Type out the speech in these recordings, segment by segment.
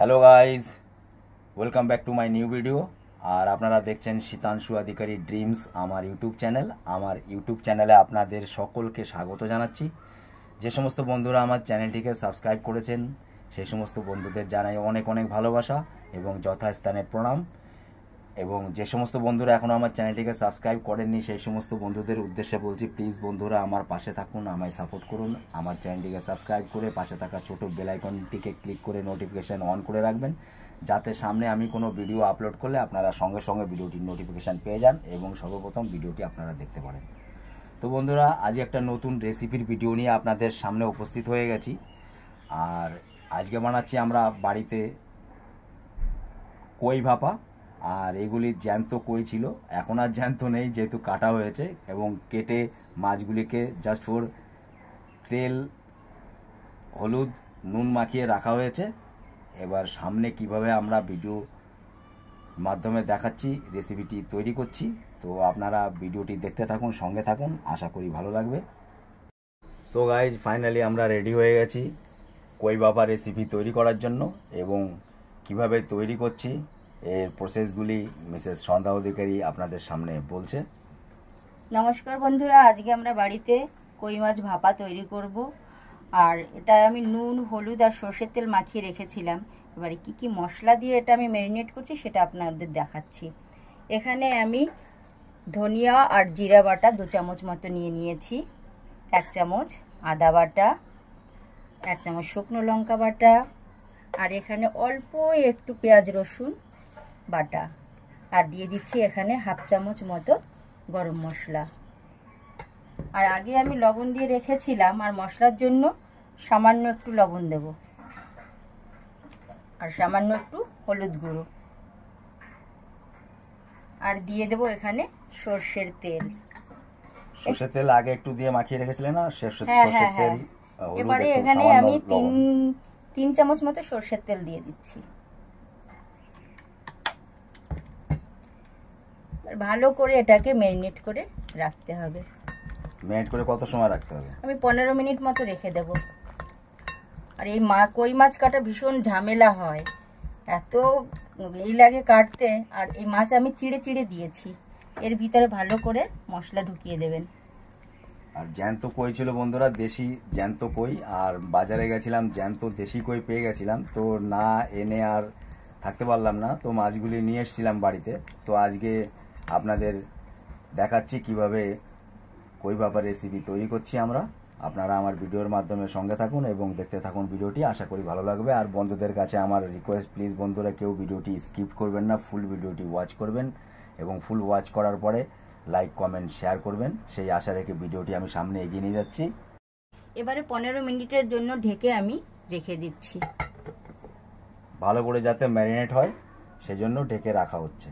Hello guys, welcome back to my new video. আর আপনারা দেখছেন শীতাংশু অধিকারী ড্রিমস আমার ইউটিউব চ্যানেল। আমার ইউটিউব চ্যানেলে আপনাদের সকলকে স্বাগত জানাচ্ছি। যে সমস্ত বন্ধুরা আমার চ্যানেলটিকে সাবস্ক্রাইব করেছেন সেই সমস্ত বন্ধুদের জানাই অনেক অনেক ভালোবাসা এবং যথাস্থানে প্রণাম। এবং যে সমস্ত বন্ধুরা এখনও আমার চ্যানেলটিকে সাবস্ক্রাইব করেননি সেই সমস্ত বন্ধুদের উদ্দেশ্যে বলছি, প্লিজ বন্ধুরা আমার পাশে থাকুন, আমায় সাপোর্ট করুন। আমার চ্যানেলটিকে সাবস্ক্রাইব করে পাশে থাকা ছোটো বেল আইকনটিকে ক্লিক করে নোটিফিকেশান অন করে রাখবেন, যাতে সামনে আমি কোনো ভিডিও আপলোড করলে আপনারা সঙ্গে সঙ্গে ভিডিওটির নোটিফিকেশান পেয়ে যান এবং সর্বপ্রথম ভিডিওটি আপনারা দেখতে পারেন। তো বন্ধুরা, আজ একটা নতুন রেসিপির ভিডিও নিয়ে আপনাদের সামনে উপস্থিত হয়ে গেছি। আর আজকে বানাচ্ছি আমরা বাড়িতে কই ভাপা। আর এগুলি জ্যান্ত কই ছিল, এখন আর জ্যান্ত নেই যেহেতু কাটা হয়েছে, এবং কেটে মাছগুলিকে জাস্ট ফর তেল হলুদ নুন মাখিয়ে রাখা হয়েছে। এবার সামনে কিভাবে আমরা ভিডিও মাধ্যমে দেখাচ্ছি, রেসিপিটি তৈরি করছি, তো আপনারা ভিডিওটি দেখতে থাকুন, সঙ্গে থাকুন, আশা করি ভালো লাগবে। সো গাইজ, ফাইনালি আমরা রেডি হয়ে গেছি কই ভাপা রেসিপি তৈরি করার জন্য। এবং কিভাবে তৈরি করছি এর প্রসেসগুলি মিসেস সন্ধ্যা অধিকারী আপনাদের সামনে বলছে। নমস্কার বন্ধুরা, আজকে আমরা বাড়িতে কই মাছ ভাপা তৈরি করব। আর এটা আমি নুন হলুদ আর সর্ষের তেল মাখিয়ে রেখেছিলাম। এবারে কি কি মশলা দিয়ে এটা আমি ম্যারিনেট করছি সেটা আপনাদের দেখাচ্ছি। এখানে আমি ধনিয়া আর জিরা বাটা 2 চামচ মতো নিয়ে নিয়েছি, 1 চামচ আদা বাটা, 1 চামচ শুকনো লঙ্কা বাটা, আর এখানে অল্প একটু পেঁয়াজ রসুন বাটা, আর দিয়ে দিচ্ছি এখানে 1/2 চামচ মতো গরম মশলা। আর আগে আমি লবণ দিয়ে রেখেছিলাম, আর মশলার জন্য সামান্য একটু লবণ দেব, আর সামান্য একটু হলুদ গুঁড়ো, আর দিয়ে দেব এখানে সর্ষের তেল। সর্ষের তেল আগে একটু দিয়ে মাখিয়ে রেখেছিলেন না? সর্ষের তেল। এবারে এখানে আমি 3 চামচ মতো সর্ষের তেল দিয়ে দিচ্ছি। ভালো করে এটাকে ম্যারিনেট করে রাখতে হবে। ম্যারিনেট করে কত সময় রাখতে হবে? আমি 15 মিনিট মতো রেখে দেব। আর এই কই মাছ কাটা ভীষণ ঝামেলা হয়, এত এই লাগে কাটতে। আর এই মাছ আমি চিড়ে চিড়ে দিয়েছি, এর ভিতরে ভালো করে মশলা ঢুকিয়ে দেবেন। আর জ্যান্ত কই ছিল বন্ধুরা, দেশি জ্যান্ত কই। আর বাজারে গেছিলাম, জ্যান্ত দেশি কই পেয়ে গেছিলাম, তো না এনে আর থাকতে পারলাম না, তো মাছগুলি নিয়ে এসেছিলাম বাড়িতে। তো আজকে আপনাদের দেখাচ্ছি কিভাবে কই ভাপা রেসিপি তৈরি করছি আমরা। আপনারা আমার ভিডিওর মাধ্যমে সঙ্গে থাকুন এবং দেখতে থাকুন ভিডিওটি, আশা করি ভালো লাগবে। আর বন্ধুদের কাছে আমার রিকোয়েস্ট, প্লিজ বন্ধুরা কেউ ভিডিওটি স্কিপ করবেন না, ফুল ভিডিওটি ওয়াচ করবেন এবং ফুল ওয়াচ করার পরে লাইক কমেন্ট শেয়ার করবেন, সেই আশা রেখে ভিডিওটি আমি সামনে এগিয়ে নিয়ে যাচ্ছি। এবারে 15 মিনিটের জন্য ঢেকে আমি রেখে দিচ্ছি, ভালো করে যাতে ম্যারিনেট হয় সেজন্য ঢেকে রাখা হচ্ছে।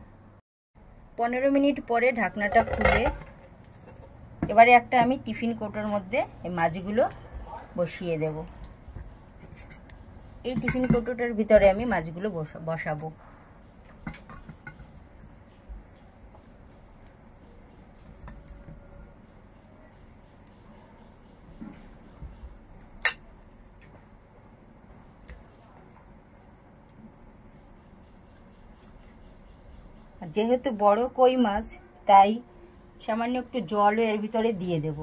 15 মিনিট পরে ঢাকনাটা খুলে এবারে একটা আমি টিফিন কৌটোর মধ্যে এই মাছগুলো বসিয়ে দেব। এই টিফিন কৌটোটার ভিতরে আমি মাছগুলো বসাবো। যেহেতু বড় কই মাছ, তাই সামান্য একটু জলও এর ভিতরে দিয়ে দেব।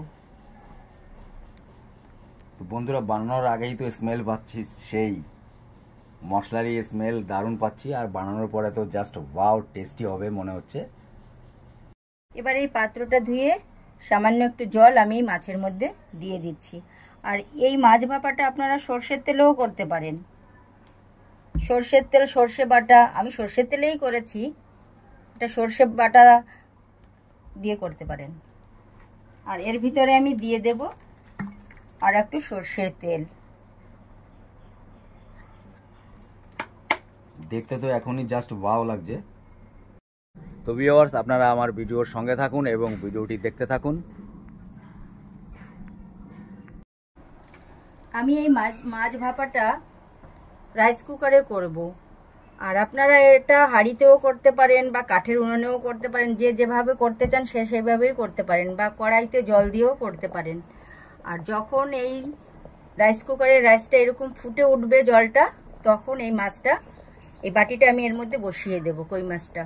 বন্ধুরা, বানানোর আগেই তো স্মেল পাচ্ছি, সেই মশলারই স্মেল দারুণ পাচ্ছি। আর বানানোর পরে তো জাস্ট ওয়াও টেস্টি হবে মনে হচ্ছে। এবার এই পাত্রটা ধুয়ে সামান্য একটু জল আমি মাছের মধ্যে দিয়ে দিচ্ছি। আর এই মাছ ভাপাটা আপনারা সর্ষের তেলেও করতে পারেন। সর্ষের তেল, সর্ষে বাটা, আমি সর্ষের তেলেই করেছি, এটা সর্ষে বাটা দিয়ে করতে পারেন। আর এর ভিতরে আমি দিয়ে দেব আর একটু সর্ষের তেল। দেখতে তো এখনই জাস্ট ওয়াও লাগছে। তো ভিউয়ার্স, আপনারা আমার ভিডিওর সঙ্গে থাকুন এবং ভিডিওটি দেখতে থাকুন। আমি এই মাছ ভাপাটা রাইস কুকারে করব। আর আপনারা এটা হাঁড়িতেও করতে পারেন বা কাঠের উনুনেও করতে পারেন, যে যেভাবে করতে চান সে সেভাবেই করতে পারেন, বা কড়াইতে জল দিয়েও করতে পারেন। আর যখন এই রাইস কুকারের রাইসটা এরকম ফুটে উঠবে জলটা, তখন এই মাছটা এই বাটিটা আমি এর মধ্যে বসিয়ে দেব কই মাছটা।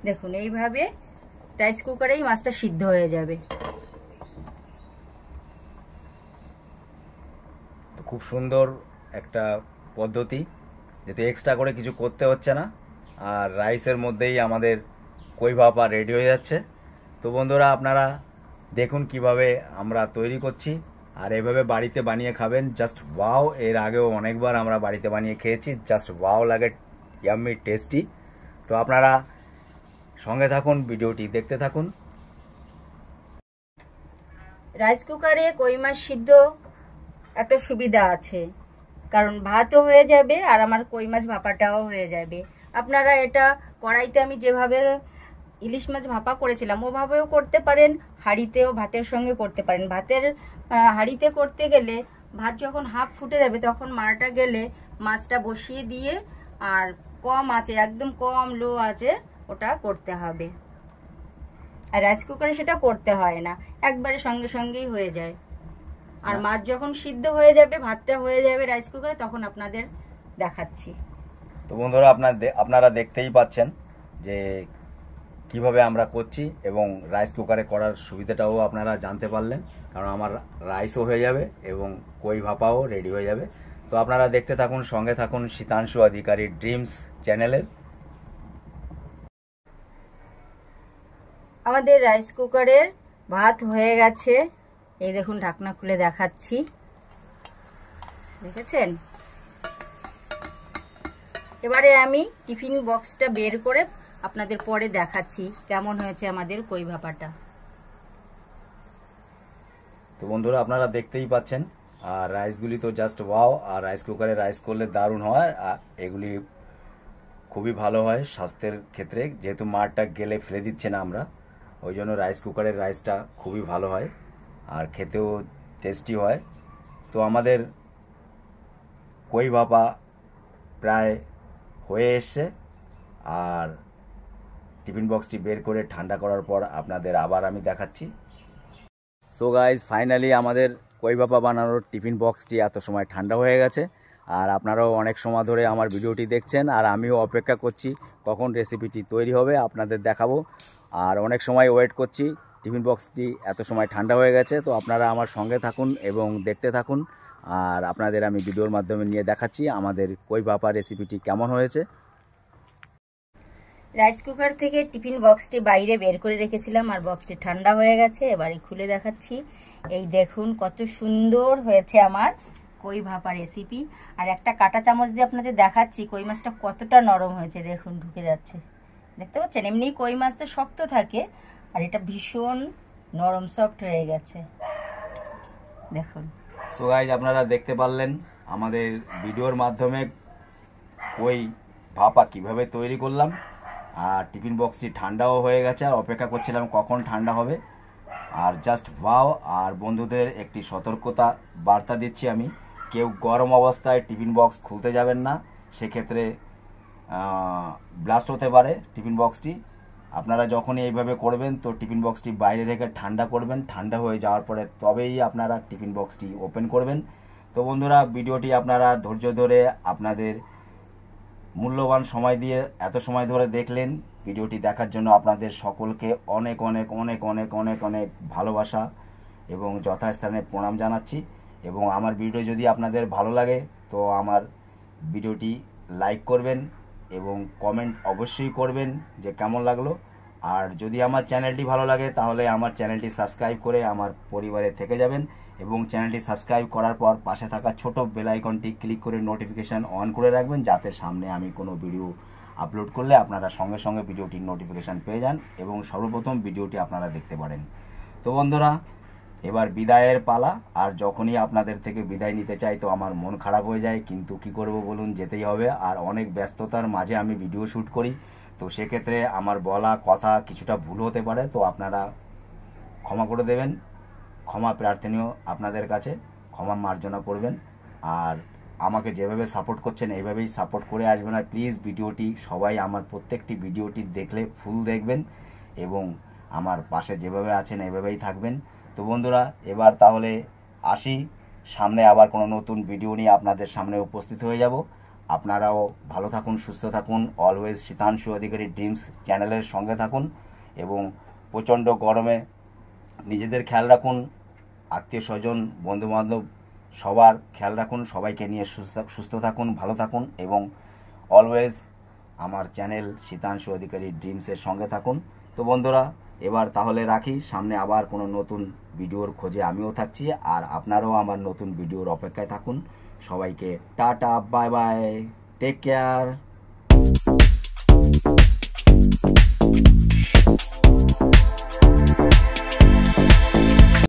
দেখুন এইভাবে রাইস কুকারেই মাছটা সিদ্ধ হয়ে যাবে। খুব সুন্দর একটা পদ্ধতি, যেতে এক্সট্রা করে কিছু করতে হচ্ছে না, আর রাইসের মধ্যেই আমাদের কই ভাপা রেডি হয়ে যাচ্ছে। তো বন্ধুরা আপনারা দেখুন কিভাবে আমরা তৈরি করছি, আর এভাবে বাড়িতে বানিয়ে খাবেন, জাস্ট ওয়াও। এর আগেও অনেকবার আমরা বাড়িতে বানিয়ে খেয়েছি, জাস্ট ওয়াও লাগে, ইয়াম্মি টেস্টি। তো আপনারা সঙ্গে থাকুন, ভিডিওটি দেখতে থাকুন। রাইস কুকারে কই মাছ সিদ্ধ একটা সুবিধা আছে, কারণ ভাতও হয়ে যাবে আর আমার কই মাছ ভাপাটাও হয়ে যাবে। আপনারা এটা কড়াইতে আমি যেভাবে ইলিশ মাছ ভাপা করেছিলাম ওভাবেও করতে পারেন, হাঁড়িতেও ভাতের সঙ্গে করতে পারেন। হাঁড়িতে করতে গেলে ভাত যখন হাফ ফুটে যাবে তখন মারটা গেলে মাছটা বসিয়ে দিয়ে আর কম আঁচে, একদম কম লো আঁচে ওটা করতে হবে। আর রাইস কুকারে সেটা করতে হয় না, একবারে সঙ্গে সঙ্গেই হয়ে যায়। আর মাছ যখন সিদ্ধ হয়ে যাবে, ভাতটা হয়ে যাবে রাইস কুকারে, তখন আপনাদের দেখাচ্ছি। তো বন্ধুরা আপনারা দেখতেই পাচ্ছেন যে কিভাবে আমরা করছি, এবং রাইস কুকারে করার সুবিধাটাও আপনারা জানতে পারলেন, কারণ আমার রাইসও হয়ে যাবে এবং কই ভাপাও রেডি হয়ে যাবে। তো আপনারা দেখতে থাকুন, সঙ্গে থাকুন শীতাংশু অধিকারী ড্রিমস চ্যানেলের। আমাদের রাইস কুকারের ভাত হয়ে গেছে, এই দেখুন ঢাকনা খুলে দেখাচ্ছি, দেখেছেন? এবারে আমি টিফিন বক্সটা বের করে আপনাদের পরে দেখাচ্ছি কেমন হয়েছে আমাদের কই ভাপাটা। তো বন্ধুরা আপনারা দেখতেই পাচ্ছেন, আর রাইসগুলি তো জাস্ট ওয়াও। আর রাইস কুকারে রাইস করলে দারুণ হয়, আর এগুলি খুবই ভালো হয় স্বাস্থ্যের ক্ষেত্রে, যেহেতু মারটা গেলে ফেলে দিচ্ছে না আমরা, ওই জন্য রাইস কুকারের রাইসটা খুবই ভালো হয় আর খেতেও টেস্টি হয়। তো আমাদের কই ভাপা প্রায় হয়ে এসছে, আর টিফিন বক্সটি বের করে ঠান্ডা করার পর আপনাদের আবার আমি দেখাচ্ছি। সো গাইজ, ফাইনালি আমাদের কই ভাপা বানানোর টিফিন বক্সটি এত সময় ঠান্ডা হয়ে গেছে, আর আপনারাও অনেক সময় ধরে আমার ভিডিওটি দেখছেন, আর আমিও অপেক্ষা করছি কখন রেসিপিটি তৈরি হবে, আপনাদের দেখাবো। আর অনেক সময় ওয়েট করছি, টিফিন বক্সটি এত সময় ঠান্ডা হয়ে গেছে। তো আপনারা আমার সঙ্গে থাকুন এবং দেখতে থাকুন, আর আপনাদের আমি ভিডিওর মাধ্যমে নিয়ে দেখাচ্ছি আমাদের কই ভাপা রেসিপিটি কেমন হয়েছে। রাইস কুকার থেকে টিফিন বক্সটি বাইরে বের করে রেখেছিলাম, আর বক্সটি ঠান্ডা হয়ে গেছে। এবারে খুলে দেখাচ্ছি, এই দেখুন কত সুন্দর হয়েছে আমার কই ভাপা রেসিপি। আর একটা কাঁটা চামচ দিয়ে আপনাদের দেখাচ্ছি কই মাছটা কতটা নরম হয়েছে, দেখুন ঢুকে যাচ্ছে, দেখতে পাচ্ছেন? এমনি কই মাছ তো শক্ত থাকে, আর এটা ভীষণ নরম সফট হয়ে গেছে, দেখুন। সো গাইজ, আপনারা দেখতে পারলেন আমাদের ভিডিওর মাধ্যমে কই ভাপা কিভাবে তৈরি করলাম, আর টিফিন বক্সটি ঠান্ডাও হয়ে গেছে, আর অপেক্ষা করছিলাম কখন ঠান্ডা হবে। আর জাস্ট ওয়াও। আর বন্ধুদের একটি সতর্কতা বার্তা দিচ্ছি আমি, কেউ গরম অবস্থায় টিফিন বক্স খুলতে যাবেন না, সেক্ষেত্রে ব্লাস্ট হতে পারে টিফিন বক্সটি। আপনারা যখনই এইভাবে করবেন তো টিফিন বক্সটি বাইরে রেখে ঠান্ডা করবেন, ঠান্ডা হয়ে যাওয়ার পরে তবেই আপনারা টিফিন বক্সটি ওপেন করবেন। তো বন্ধুরা, ভিডিওটি আপনারা ধৈর্য ধরে আপনাদের মূল্যবান সময় দিয়ে এত সময় ধরে দেখলেন, ভিডিওটি দেখার জন্য আপনাদের সকলকে অনেক অনেক অনেক অনেক অনেক অনেক ভালোবাসা এবং যথাস্থানে প্রণাম জানাচ্ছি। এবং আমার ভিডিও যদি আপনাদের ভালো লাগে তো আমার ভিডিওটি লাইক করবেন এবং কমেন্ট অবশ্যই করবেন যে কেমন লাগলো। আর যদি আমার চ্যানেলটি ভালো লাগে তাহলে আমার চ্যানেলটি সাবস্ক্রাইব করে আমার পরিবারে থেকে যাবেন, এবং চ্যানেলটি সাবস্ক্রাইব করার পর পাশে থাকা ছোট বেল আইকনটি ক্লিক করে নোটিফিকেশান অন করে রাখবেন, যাতে সামনে আমি কোনো ভিডিও আপলোড করলে আপনারা সঙ্গে সঙ্গে ভিডিওটির নোটিফিকেশান পেয়ে যান এবং সর্বপ্রথম ভিডিওটি আপনারা দেখতে পারেন। তো বন্ধুরা, এবার বিদায়ের পালা। আর যখনই আপনাদের থেকে বিদায় নিতে চাই তো আমার মন খারাপ হয়ে যায়, কিন্তু কি করব বলুন, যেতেই হবে। আর অনেক ব্যস্ততার মাঝে আমি ভিডিও শ্যুট করি, তো সেক্ষেত্রে আমার বলা কথা কিছুটা ভুল হতে পারে, তো আপনারা ক্ষমা করে দেবেন। ক্ষমা প্রার্থনীয় আপনাদের কাছে, ক্ষমা মার্জনা করবেন। আর আমাকে যেভাবে সাপোর্ট করছেন এইভাবেই সাপোর্ট করে আসবেন। আর প্লিজ ভিডিওটি সবাই আমার প্রত্যেকটি ভিডিওটি দেখলে ফুল দেখবেন এবং আমার পাশে যেভাবে আছেন এইভাবেই থাকবেন। তো বন্ধুরা, এবার তাহলে আসি, সামনে আবার কোনো নতুন ভিডিও নিয়ে আপনাদের সামনে উপস্থিত হয়ে যাব। আপনারাও ভালো থাকুন, সুস্থ থাকুন, অলওয়েজ শীতাংশু অধিকারী ড্রিমস চ্যানেলের সঙ্গে থাকুন এবং প্রচণ্ড গরমে নিজেদের খেয়াল রাখুন, আত্মীয় স্বজন বন্ধুবান্ধব সবার খেয়াল রাখুন, সবাইকে নিয়ে সুস্থ থাকুন, ভালো থাকুন এবং অলওয়েজ আমার চ্যানেল শীতাংশু অধিকারী ড্রিমসের সঙ্গে থাকুন। তো বন্ধুরা, এবার তাহলে রাখি, সামনে আবার কোনো নতুন ভিডিওর খোঁজে আমিও থাকছি, আর আপনারাও আমার নতুন ভিডিওর অপেক্ষায় থাকুন। সবাইকে tata, bye bye, take care.